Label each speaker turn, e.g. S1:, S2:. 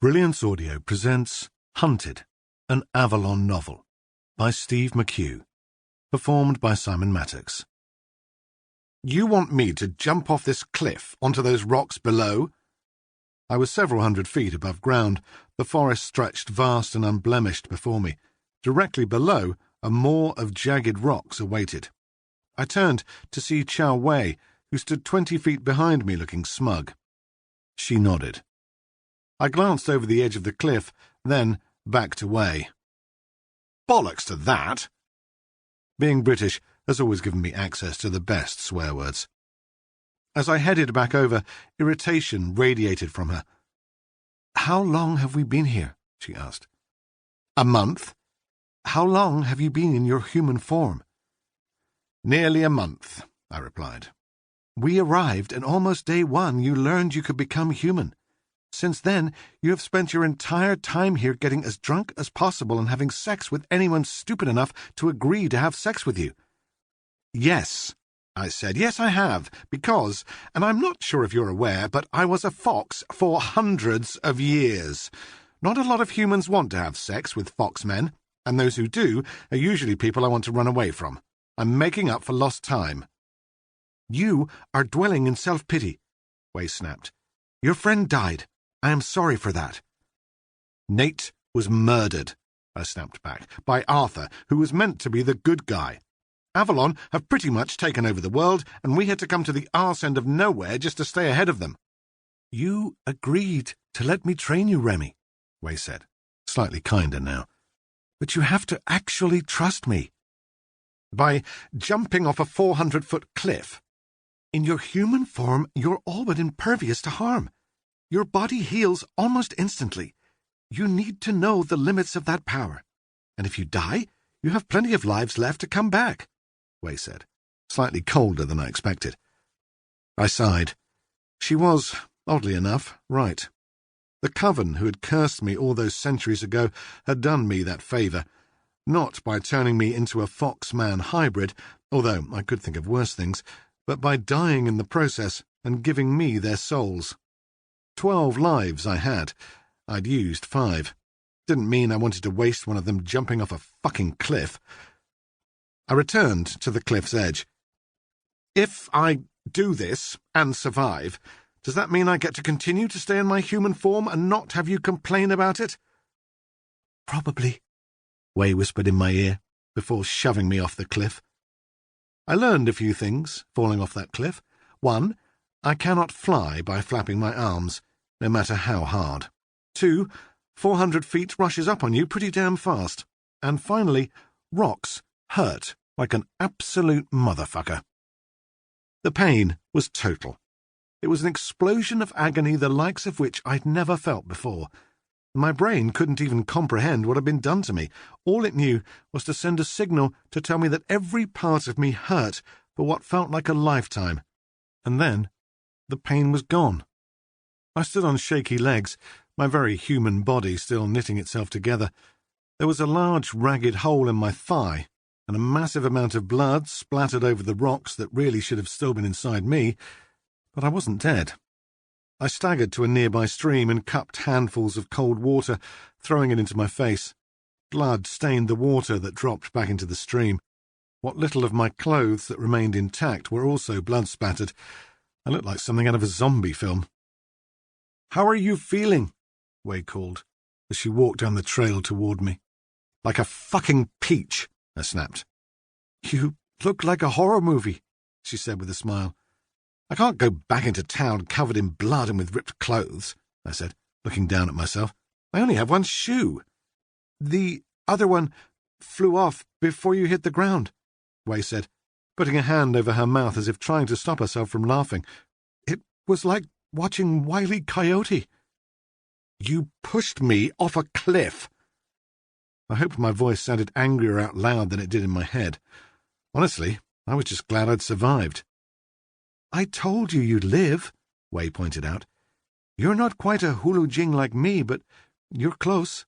S1: Brilliance Audio presents Hunted, an Avalon novel, by Steve McHugh, performed by Simon Mattox.
S2: You want me to jump off this cliff onto those rocks below?
S1: I was several hundred feet above ground. The forest stretched vast and unblemished before me. Directly below, a moor of jagged rocks awaited. I turned to see Chow Wei, who stood 20 feet behind me looking smug. She nodded. I glanced over the edge of the cliff, then back to Wei.
S2: Bollocks to that!
S1: Being British has always given me access to the best swear words. As I headed back over, irritation radiated from her. "How long have we been here?" she asked.
S2: A month?
S1: "How long have you been in your human form?"
S2: Nearly a month, I replied.
S1: "We arrived, and almost day one you learned you could become human. Since then, you have spent your entire time here getting as drunk as possible and having sex with anyone stupid enough to agree to have sex with you."
S2: "Yes," I said. "Yes, I have, because, and I'm not sure if you're aware, but I was a fox for hundreds of years. Not a lot of humans want to have sex with foxmen, and those who do are usually people I want to run away from. I'm making up for lost time."
S1: "You are dwelling in self-pity," Wei snapped. "Your friend died. I am sorry for that."
S2: "Nate was murdered," I snapped back, "by Arthur, who was meant to be the good guy. Avalon have pretty much taken over the world, and we had to come to the arse end of nowhere just to stay ahead of them."
S1: "You agreed to let me train you, Remy," Wei said, slightly kinder now. "But you have to actually trust me."
S2: "By jumping off a 400-foot cliff?"
S1: "In your human form, you're all but impervious to harm. Your body heals almost instantly. You need to know the limits of that power. And if you die, you have plenty of lives left to come back," Wei said, slightly colder than I expected. I sighed. She was, oddly enough, right. The Coven, who had cursed me all those centuries ago, had done me that favour, not by turning me into a fox-man hybrid, although I could think of worse things, but by dying in the process and giving me their souls. 12 lives I had. I'd used 5. Didn't mean I wanted to waste one of them jumping off a fucking cliff. I returned to the cliff's edge. "If I do this and survive, does that mean I get to continue to stay in my human form and not have you complain about it?" "Probably," Wei whispered in my ear, before shoving me off the cliff. I learned a few things, falling off that cliff. 1, I cannot fly by flapping my arms, no matter how hard. 2, 400 feet rushes up on you pretty damn fast. And finally, rocks hurt like an absolute motherfucker. The pain was total. It was an explosion of agony the likes of which I'd never felt before. My brain couldn't even comprehend what had been done to me. All it knew was to send a signal to tell me that every part of me hurt for what felt like a lifetime. And then the pain was gone. I stood on shaky legs, my very human body still knitting itself together. There was a large, ragged hole in my thigh, and a massive amount of blood splattered over the rocks that really should have still been inside me, but I wasn't dead. I staggered to a nearby stream and cupped handfuls of cold water, throwing it into my face. Blood stained the water that dropped back into the stream. What little of my clothes that remained intact were also blood-spattered. I looked like something out of a zombie film. "How are you feeling?" Wei called, as she walked down the trail toward me.
S2: "Like a fucking peach," I snapped.
S1: "You look like a horror movie," she said with a smile.
S2: "I can't go back into town covered in blood and with ripped clothes," I said, looking down at myself. "I only have one shoe."
S1: "The other one flew off before you hit the ground," Wei said, putting a hand over her mouth as if trying to stop herself from laughing. "It was like watching Wile E. Coyote."
S2: "You pushed me off a cliff."
S1: I hoped my voice sounded angrier out loud than it did in my head. Honestly, I was just glad I'd survived. "I told you you'd live," Wei pointed out. "You're not quite a Hulu Jing like me, but you're close."